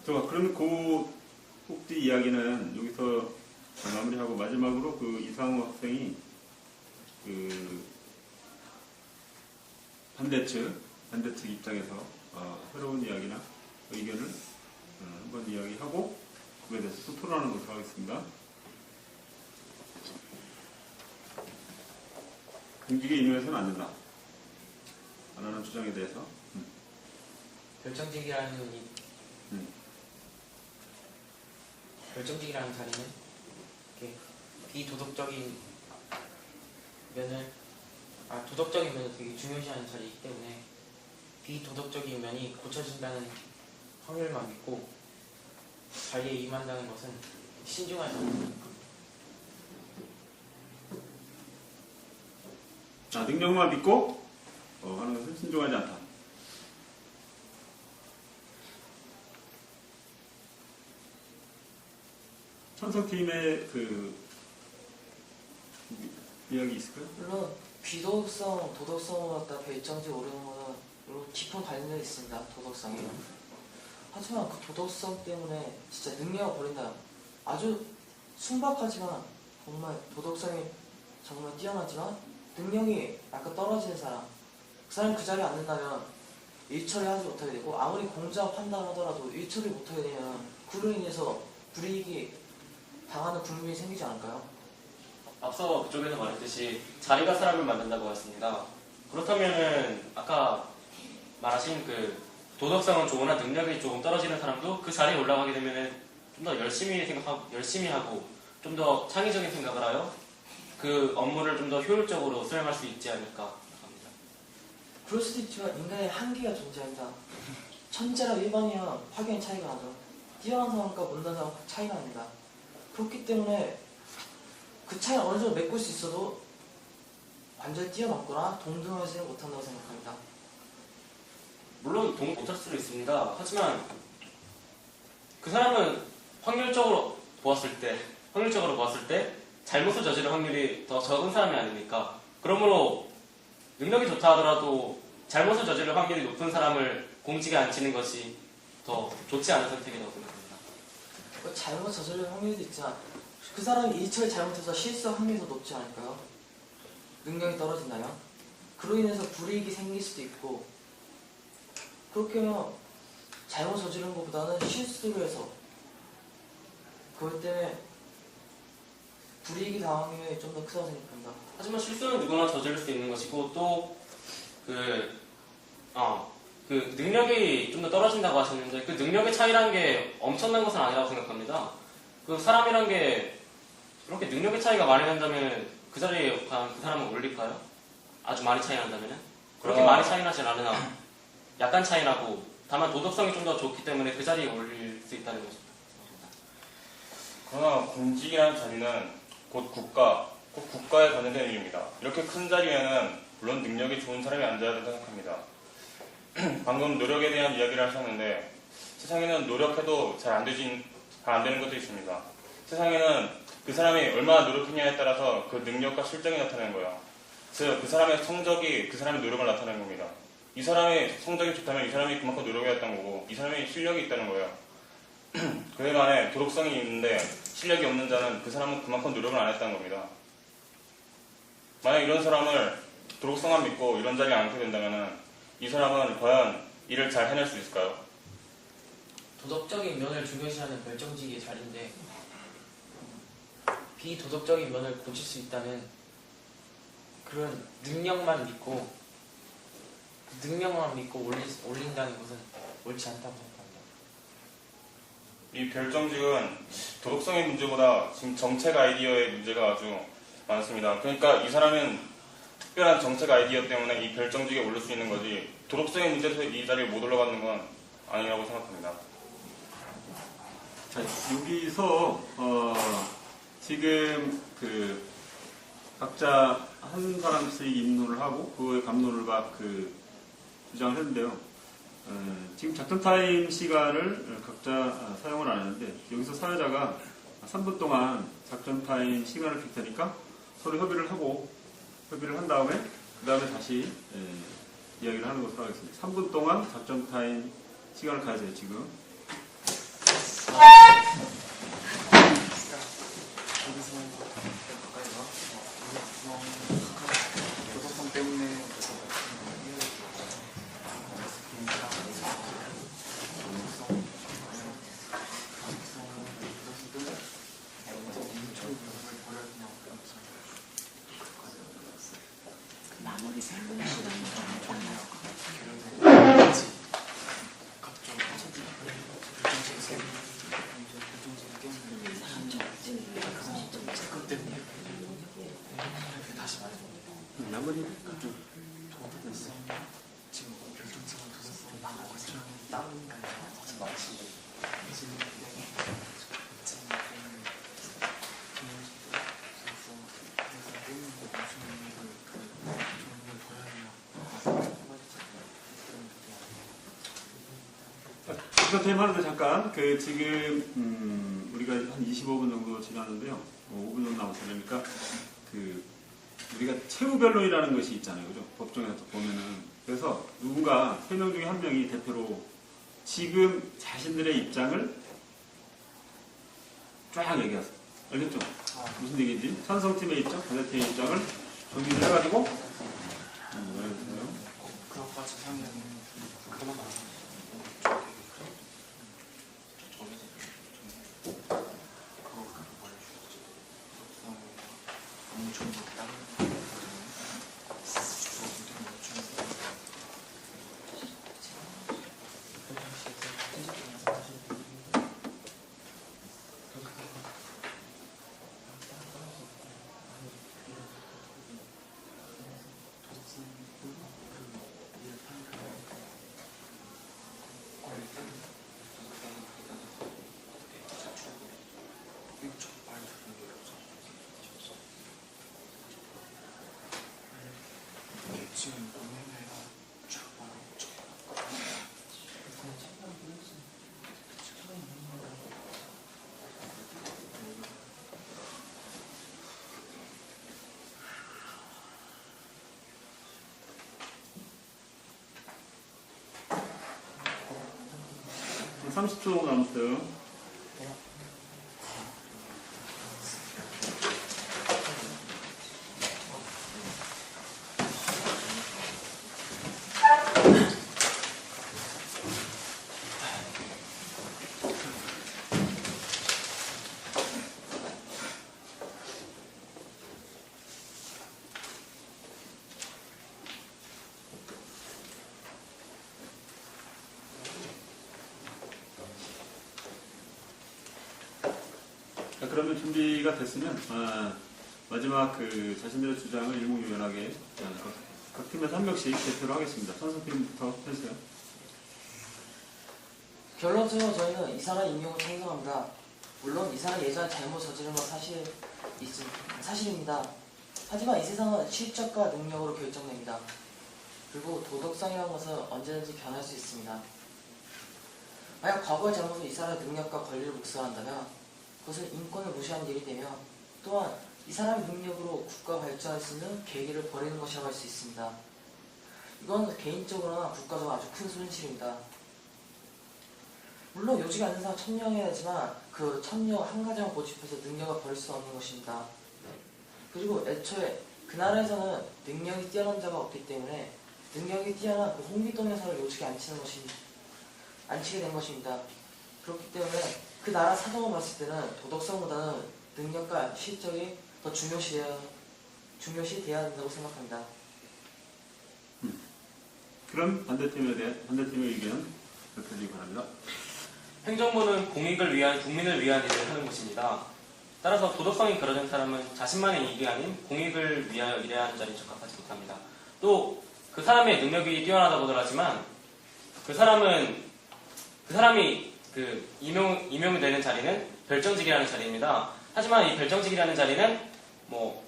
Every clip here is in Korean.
좋아. 그러면 그 꼭지 이야기는 여기서 마무리하고 마지막으로 그 이상호 학생이 그 반대측 입장에서 새로운 이야기나 의견을 한번 이야기하고 그에 대해서 또 토론하는 것으로 하겠습니다. 공직에 임용해서는 안 된다. 안 하는 주장에 대해서. 결정직이라는 결정직이라는 자리는 이렇게 비도덕적인 도덕적인 면을 되게 중요시하는 자리이기 때문에 비도덕적인 면이 고쳐진다는 확률만 믿고 자리에 임한다는 것은 신중하지 않습니다. 능력만 믿고 하는 것은 신중하지 않다. 찬성팀의 그 이야기 있을까요? 물론 비도덕성, 도덕성을 갖다 결정지 오르는 거는 물론 깊은 관련이 있습니다. 도덕성이요. 하지만 그 도덕성 때문에 진짜 능력을 버린다. 아주 순박하지만 정말 도덕성이 정말 뛰어나지만 능력이 약간 떨어지는 사람, 그 사람이 그 자리에 앉는다면 일처리 하지 못하게 되고 아무리 공정한 판단을 하더라도 일처리 못하게 되면 그로 인해서 불이익이 당하는 국민이 생기지 않을까요? 앞서 그쪽에서 말했듯이 자리가 사람을 만든다고 했습니다. 그렇다면은 아까 말하신 그 도덕성은 좋으나 능력이 조금 떨어지는 사람도 그 자리에 올라가게 되면은 좀 더 열심히 하고 좀 더 창의적인 생각을 하여 그 업무를 좀 더 효율적으로 수행할 수 있지 않을까 생각합니다. 그럴 수도 있지만 인간의 한계가 존재한다. 천재랑 일반이랑 확연히 차이가 나죠. 뛰어난 사람과 못난 사람과 차이가 납니다. 그렇기 때문에 그 차이를 어느 정도 메꿀 수 있어도 완전히 뛰어넘거나 동등하지는 못한다고 생각합니다. 물론 못할 수도 있습니다. 하지만 그 사람은 확률적으로 보았을 때 잘못을 저지를 확률이 더 적은 사람이 아닙니까? 그러므로 능력이 좋다 하더라도 잘못을 저지를 확률이 높은 사람을 공직에 앉히는 것이 더 좋지 않은 선택이라고 생각합니다. 잘못 저지를 확률도 있지만 그 사람이 일처리 잘못해서 실수할 확률이 더 높지 않을까요? 능력이 떨어진다면? 그로 인해서 불이익이 생길 수도 있고 그렇게 하면 잘못 저지른 것보다는 실수를 해서 그것 때문에 불이익이 당하는 게 좀 더 크다고 생각합니다. 하지만 실수는 누구나 저지를 수 있는 것이고 또 그 능력이 좀 더 떨어진다고 하셨는데 그 능력의 차이라는 게 엄청난 것은 아니라고 생각합니다. 그 사람이란 게 그렇게 능력의 차이가 많이 난다면 그 자리에 그 사람은 올릴까요? 아주 많이 차이 난다면은? 그렇게 많이 차이 나진 않으나 약간 차이 나고 다만 도덕성이 좀 더 좋기 때문에 그 자리에 올릴 수 있다는 것입니다. 그러나 공직이라는 자리는 곧 국가에 관련된 일입니다. 이렇게 큰 자리에는 물론 능력이 좋은 사람이 앉아야 된다고 생각합니다. 방금 노력에 대한 이야기를 하셨는데 세상에는 노력해도 잘 안 되는 것도 있습니다. 세상에는 그 사람이 얼마나 노력했냐에 따라서 그 능력과 실적이 나타나는 거예요. 즉, 그 사람의 성적이 그 사람의 노력을 나타내는 겁니다. 이 사람의 성적이 좋다면 이 사람이 그만큼 노력해왔던 거고 이 사람이 실력이 있다는 거예요. 그에 반해 도덕성이 있는데 실력이 없는 자는 그 사람은 그만큼 노력을 안 했다는 겁니다. 만약 이런 사람을 도덕성만 믿고 이런 자리에 앉게 된다면 이 사람은 과연 일을 잘 해낼 수 있을까요? 도덕적인 면을 중요시하는 결정직의 자리인데 비도덕적인 면을 고칠 수 있다면 그런 능력만 믿고 올린다는 것은 옳지 않다고 생각합니다. 이 결정직은 도덕성의 문제보다 지금 정책 아이디어의 문제가 아주 많습니다. 그러니까 이 사람은 특별한 정책 아이디어 때문에 이 결정직에 오를 수 있는 거지 도덕성의 문제에서 이 자리에 못 올라가는 건 아니라고 생각합니다. 자, 여기서 지금 그 각자 한 사람씩 입론을 하고 그거의 감론을 주장을 했는데요. 지금 작전 타임 시간을 각자 사용을 안 하는데 여기서 사회자가 3분 동안 작전 타임 시간을 줄 테니까 서로 협의를 한 다음에 그 다음에 다시 이야기를 하는 것으로 하겠습니다. 3분 동안 작전 타임 시간을 가져요 지금. 아무리 그 도덕도 있어. 지금 결정적으로 도덕성을 나가고 있어. 다른 거 마치 지금 선생님 하는데 잠깐 그 지금 우리가 한 25분 정도 지났는데요. 5분 정도 남았어요. 그러니까 그 우리가 최후 변론이라는 것이 있잖아요, 그죠? 법정에서 보면은 그래서 누군가 3명 중에 1명이 대표로 지금 자신들의 입장을 쫙 얘기하세요. 알겠죠? 무슨 얘기인지 찬성팀의 입장, 반대팀의 입장을 정리를 해가지고 그런 것까지 하면 그런 거 지금 보내면 쫙 한 30초 남았어요. 자, 그러면 준비가 됐으면 마지막 그 자신들의 주장을 일목요연하게 각 팀에서 한 명씩 대표를 하겠습니다. 선수팀부터 해주세요. 결론적으로 저희는 이 사람 임명을 찬성합니다. 물론 이 사람이 예전에 잘못 저지른 건 사실입니다. 하지만 이 세상은 실적과 능력으로 결정됩니다. 그리고 도덕성이라는 것은 언제든지 변할 수 있습니다. 만약 과거의 잘못은 이 사람의 능력과 권리를 묵살한다면 그것은 인권을 무시한 일이 되며 또한 이 사람의 능력으로 국가 발전할 수 있는 계기를 버리는 것이라고 할 수 있습니다. 이건 개인적으로나 국가적으로 아주 큰 손실입니다. 물론 요직이 않는 사람 천명해야 하지만 그 천명 한 가지만 고집해서 능력을 버릴 수 없는 것입니다. 그리고 애초에 그 나라에서는 능력이 뛰어난 자가 없기 때문에 능력이 뛰어난 그 홍길동 여사를 요직에 앉히게 된 것입니다. 그렇기 때문에 그 나라 사정을 봤을 때는 도덕성보다는 능력과 실적이 더 중요시돼야 된다고 생각합니다. 그럼 반대팀의 의견 밝혀주기 바랍니다. 행정부는 공익을 위한, 국민을 위한 일을 하는 곳입니다. 따라서 도덕성이 그러는 사람은 자신만의 이익이 아닌 공익을 위하여 일해야 하는 자리에 적합하지 못합니다. 또 그 사람의 능력이 뛰어나다고들 하지만 그 사람이 그 임용이 되는 자리는 별정직이라는 자리입니다. 하지만 이 별정직이라는 자리는 뭐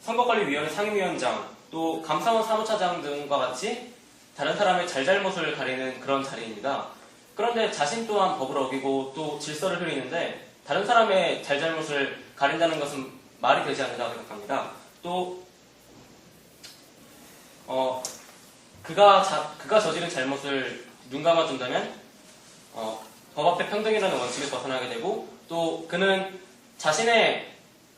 선거관리위원회 상임위원장 또 감사원 사무차장 등과 같이 다른 사람의 잘잘못을 가리는 그런 자리입니다. 그런데 자신 또한 법을 어기고 또 질서를 흐리는데 다른 사람의 잘잘못을 가린다는 것은 말이 되지 않는다고 생각합니다. 또 그가 저지른 잘못을 눈 감아준다면 법 앞에 평등이라는 원칙을 벗어나게 되고 또 그는 자신의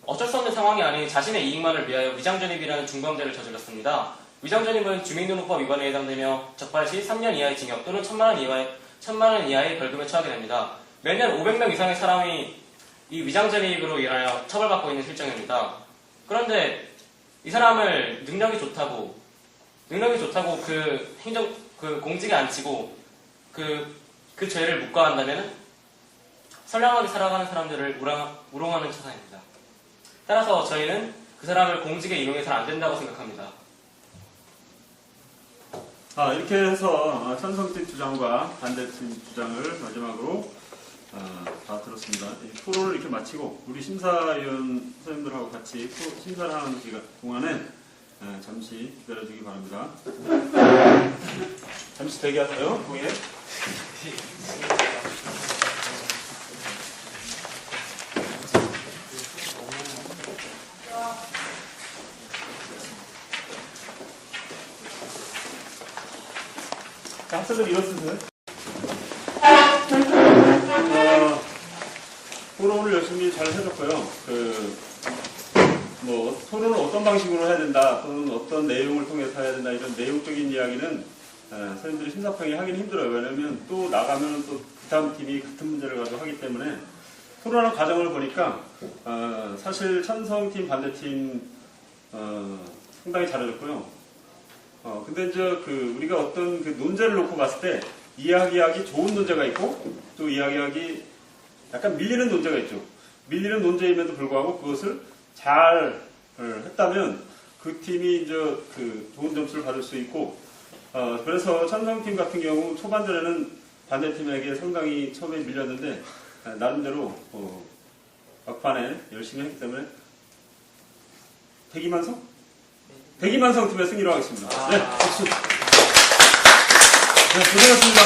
어쩔 수 없는 상황이 아닌 자신의 이익만을 위하여 위장전입이라는 중범죄를 저질렀습니다. 위장전입은 주민등록법 위반에 해당되며 적발 시 3년 이하의 징역 또는 1,000만 원 이하의 벌금에 처하게 됩니다. 매년 500명 이상의 사람이 이 위장전입으로 인하여 처벌받고 있는 실정입니다. 그런데 이 사람을 능력이 좋다고 그 공직에 앉히고 그 죄를 묵과한다면 선량하게 살아가는 사람들을 우롱하는 처사입니다. 따라서 저희는 그 그 사람을 공직에 임용해서는 안 된다고 생각합니다. 이렇게 해서 찬성팀 주장과 반대팀 주장을 마지막으로 다 들었습니다. 이 토론을 이렇게 마치고 우리 심사위원 선생님들하고 같이 심사를 하는 동안에 잠시 기다려주기 바랍니다. 잠시 대기하세요. 동해. 자, 학생들 일어서세요. 토론을 열심히 잘 해줬고요. 토론을 어떤 방식으로 해야 된다, 또는 어떤 내용을 통해서 해야 된다, 이런 내용적인 이야기는 선생님들이 심사평이 하기는 힘들어요. 왜냐면 또 나가면 또 그 다음 팀이 같은 문제를 가지고 하기 때문에 토론하는 과정을 보니까 사실 찬성팀, 반대팀 상당히 잘해줬고요. 근데 이제 우리가 어떤 논제를 놓고 봤을 때 이야기하기 좋은 논제가 있고 또 이야기하기 약간 밀리는 논제가 있죠. 밀리는 논제임에도 불구하고 그것을 잘 했다면 그 팀이 이제 좋은 점수를 받을 수 있고 그래서 찬성팀 같은 경우 초반전에는 반대팀에게 상당히 처음에 밀렸는데 나름대로 막판에 열심히 했기 때문에 대기만성 팀의 승리로 하겠습니다. 네, 박수. 네, 고생하셨습니다.